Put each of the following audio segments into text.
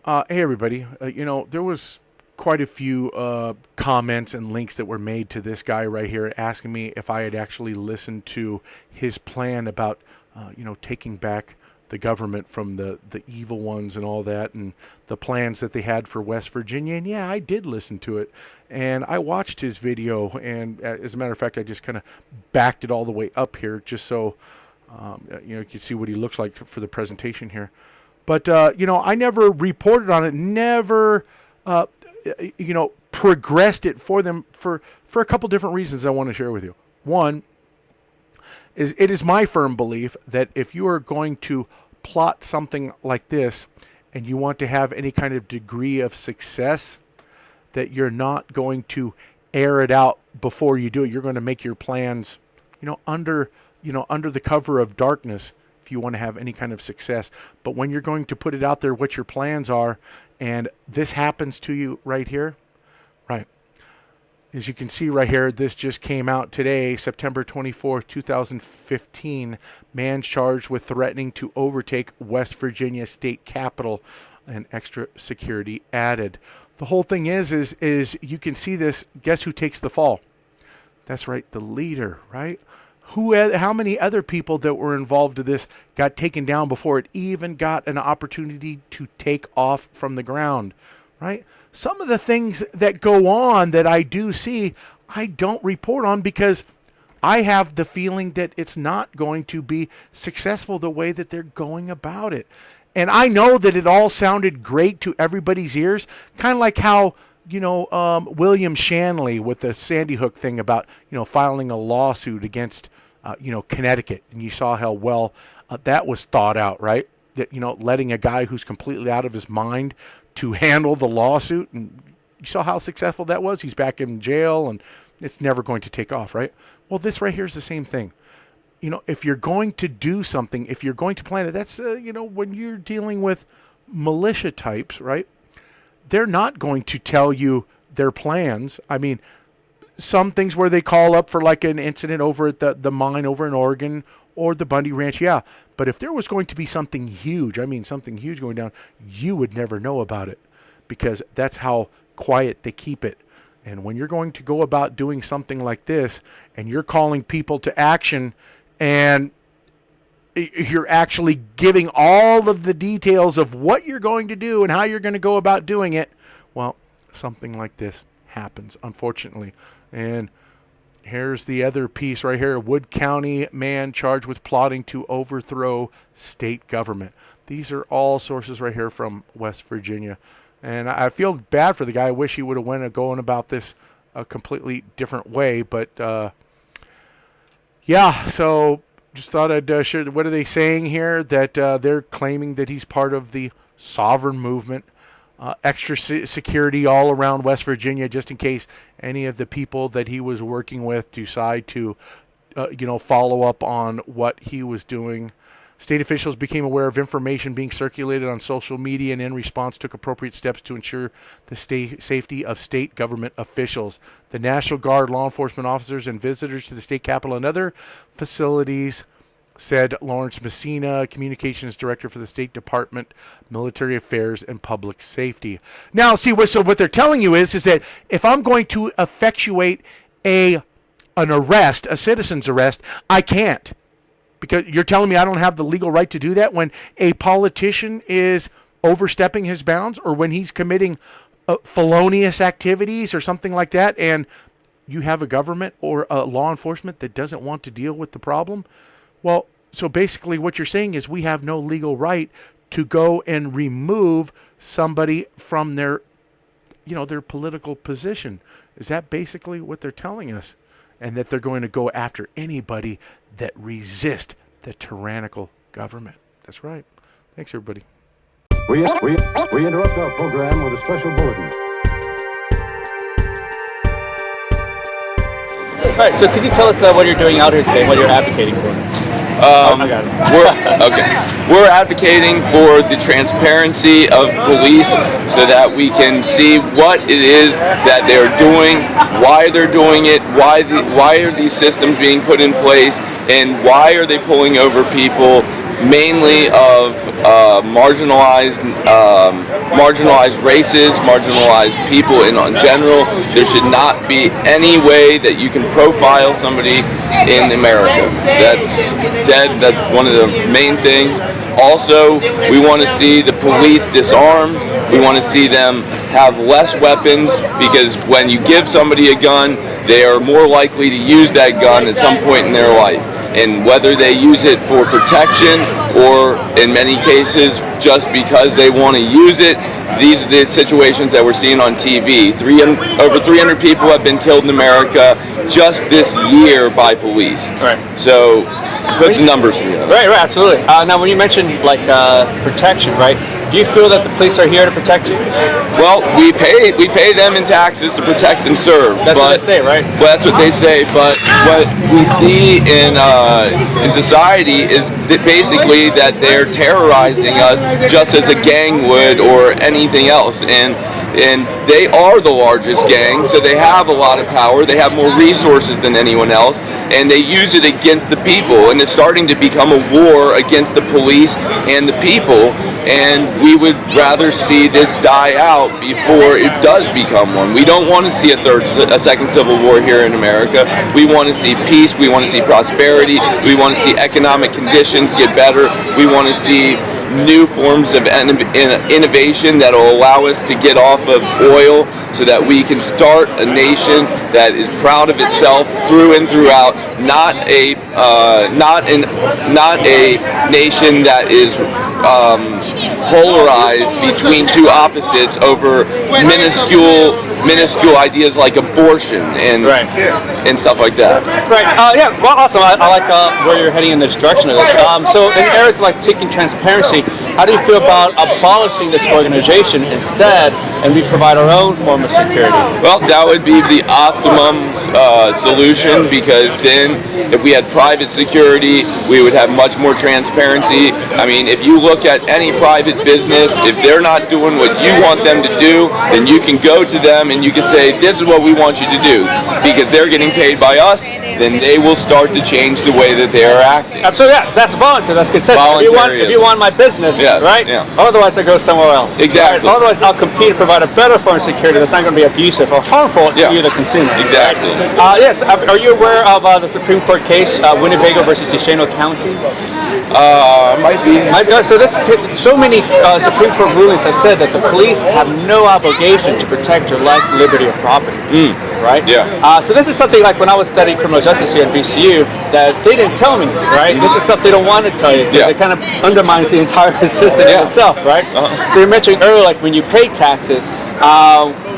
Hey, everybody. There was quite a few comments and links that were made to this guy right here asking me if I had actually listened to his plan about, taking back the government from the evil ones and all that, and the plans that they had for West Virginia. And yeah, I did listen to it. And I watched his video. And as a matter of fact, I just kind of backed it all the way up here just so, you can see what he looks like for the presentation here. But, I never reported on it, never, progressed it for them for a couple different reasons I want to share with you. One is it is my firm belief that if you are going to plot something like this and you want to have any kind of degree of success, that you're not going to air it out before you do it. You're going to make your plans, under the cover of darkness, if you want to have any kind of success. But when you're going to put it out there, what your plans are, and this happens to you right here, right? As you can see right here, this just came out today, September 24th, 2015. Man charged with threatening to overtake West Virginia state capitol, and extra security added. The whole thing is you can see this. Guess who takes the fall? That's right, the leader, right? How many other people that were involved in this got taken down before it even got an opportunity to take off from the ground, right? Some of the things that go on that I do see, I don't report on because I have the feeling that it's not going to be successful the way that they're going about it. And I know that it all sounded great to everybody's ears, kind of like how William Shanley with the Sandy Hook thing about, filing a lawsuit against, Connecticut. And you saw how well that was thought out, right? That, letting a guy who's completely out of his mind to handle the lawsuit. And you saw how successful that was. He's back in jail and it's never going to take off, right? Well, this right here is the same thing. If you're going to do something, if you're going to plan it, that's, when you're dealing with militia types, right? They're not going to tell you their plans. I mean, some things where they call up for like an incident over at the mine over in Oregon or the Bundy Ranch, yeah. But if there was going to be something huge, something huge going down, you would never know about it because that's how quiet they keep it. And when you're going to go about doing something like this and you're calling people to action and you're actually giving all of the details of what you're going to do and how you're going to go about doing it, well, something like this happens, unfortunately. And here's the other piece right here. Wood County man charged with plotting to overthrow state government. These are all sources right here from West Virginia. And I feel bad for the guy. I wish he would have went going about this a completely different way. But, yeah, so just thought I'd share. What are they saying here? That they're claiming that he's part of the sovereign movement. Extra security all around West Virginia just in case any of the people that he was working with decide to, follow up on what he was doing. State officials became aware of information being circulated on social media and in response took appropriate steps to ensure the safety of state government officials. The National Guard, law enforcement officers, and visitors to the state capitol and other facilities, said Lawrence Messina, Communications Director for the State Department, Military Affairs and Public Safety. Now, see, so what they're telling you is that if I'm going to effectuate an arrest, a citizen's arrest, I can't. Because you're telling me I don't have the legal right to do that when a politician is overstepping his bounds or when he's committing felonious activities or something like that, and you have a government or a law enforcement that doesn't want to deal with the problem? Well, so basically what you're saying is we have no legal right to go and remove somebody from their political position. Is that basically what they're telling us? And that they're going to go after anybody that resist the tyrannical government. That's right. Thanks, everybody. We interrupt our program with a special bulletin. All right, so could you tell us what you're doing out here today, what you're advocating for? We're advocating for the transparency of police so that we can see what it is that they're doing, why they're doing it, why are these systems being put in place, and why are they pulling over people mainly of marginalized races, marginalized people in general. There should not be any way that you can profile somebody in America. That's dead. That's one of the main things. Also, we want to see the police disarmed. We want to see them have less weapons, because when you give somebody a gun, they are more likely to use that gun at some point in their life. And whether they use it for protection or in many cases just because they want to use it, these are the situations that we're seeing on TV. Over 300 people have been killed in America just this year by police. Right. So put the numbers together. Right, absolutely. Now, when you mentioned protection, right? Do you feel that the police are here to protect you? Well, we pay them in taxes to protect and serve. That's what they say, right? Well, that's what they say. But what we see in society is that basically that they're terrorizing us just as a gang would or anything else. And they are the largest gang, so they have a lot of power. They have more resources than anyone else, and they use it against the people. And it's starting to become a war against the police and the people. And we would rather see this die out before it does become one. We don't want to see a second civil war here in America. We want to see peace. We want to see prosperity. We want to see economic conditions get better. We want to see new forms of innovation that will allow us to get off of oil, so that we can start a nation that is proud of itself through and throughout, not a nation that is polarized between two opposites over minuscule ideas like abortion and stuff like that. Right. Yeah. Well, awesome. I like where you're heading in this direction of this. So in areas like seeking transparency, how do you feel about abolishing this organization instead, and we provide our own form of security? Well, that would be the optimum solution, because then if we had private security, we would have much more transparency. I mean, if you look at any private business, if they're not doing what you want them to do, then you can go to them and you can say, this is what we want you to do, because they're getting paid by us. Then they will start to change the way that they are acting. Absolutely, yes. That's volunteer. That's consent. If you want my business, right? Yeah. Otherwise, I go somewhere else. Exactly. Right? Otherwise, I'll compete and provide a better form of security that's not going to be abusive or harmful to you, the consumer. Exactly. Yes. Are you aware of the Supreme Court case, Winnebago versus Shano County? Might be. So many Supreme Court rulings have said that the police have no obligation to protect your life, liberty, or property. Right? Yeah. So this is something like when I was studying criminal justice here at VCU that they didn't tell me, right? This is stuff they don't want to tell you. It kind of undermines the entire system itself, right? So you mentioned earlier, like when you pay taxes,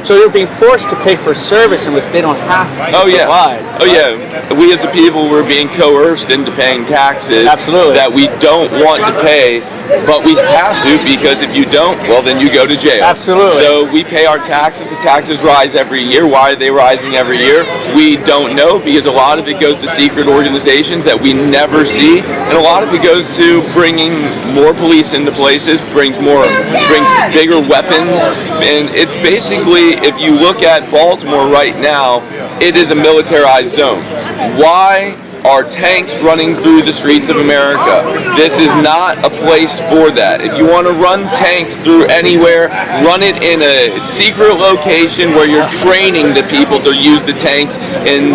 so you're being forced to pay for service in which they don't have to provide. Oh yeah. We as a people were being coerced into paying taxes that we don't want to pay, but we have to, because if you don't, well, then you go to jail. Absolutely. So we pay our taxes. The taxes rise every year. Why are they rising every year? We don't know, because a lot of it goes to secret organizations that we never see, and a lot of it goes to bringing more police into places, brings bigger weapons, and it's basically, if you look at Baltimore right now, it is a militarized zone. Why are tanks running through the streets of America? This is not a place for that. If you want to run tanks through anywhere, run it in a secret location where you're training the people to use the tanks, and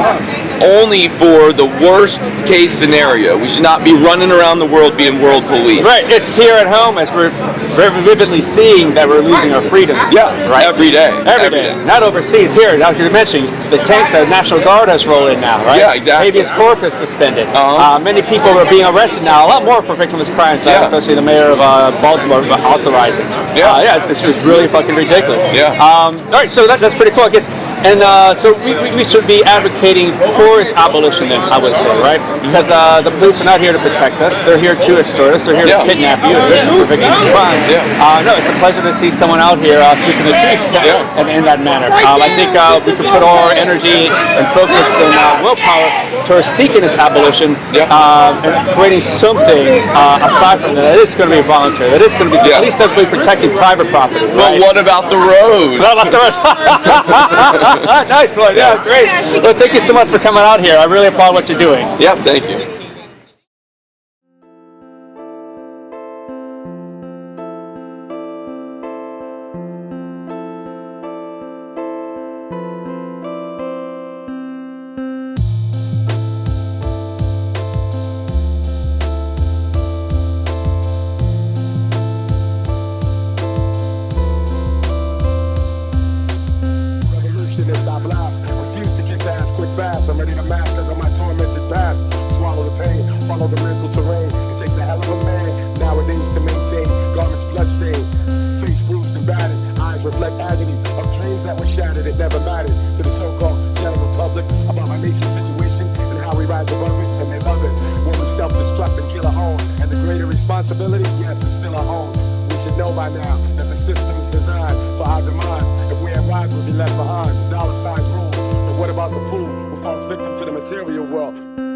only for the worst case scenario. We should not be running around the world being world police. Right. It's here at home, as we're very vividly seeing that we're losing our freedoms. Yeah. Right. Every day. Every day. Not overseas. Here, now you're mentioning the tanks that the National Guard has rolled in now, right? Yeah, exactly. Habeas corpus suspended. Many people are being arrested now. A lot more for victimless crimes, especially the mayor of Baltimore authorizing. It's really fucking ridiculous. Yeah. All right, so that's pretty cool, I guess. And so we should be advocating for its abolition, then, I would say, right? Because the police are not here to protect us. They're here to extort us. They're here to kidnap you for victimless crimes. No, it's a pleasure to see someone out here speaking the truth in that manner. I think we can put all our energy and focus and willpower towards seeking this abolition and creating something aside from that is going to be voluntary. That is going to be at least that will be protecting private property. Well, what about the roads? What about the roads? Nice one. Yeah, great. Well, thank you so much for coming out here. I really applaud what you're doing. Yep, thank you. I'm ready to masters on my tormented past. Swallow the pain, follow the mental terrain. It takes a hell of a man nowadays to maintain garments bloodstained, face bruised and battered, eyes reflect agony of dreams that were shattered. It never mattered to the so-called general public about my nation's situation and how we rise above it, and they love it when we self-destruct and kill a home. And the greater responsibility, yes, it's still a home. We should know by now that the system is designed for our demise. If we arrive, we'll be left behind. The dollar signs rule. But what about the fool who falls victim to the material world?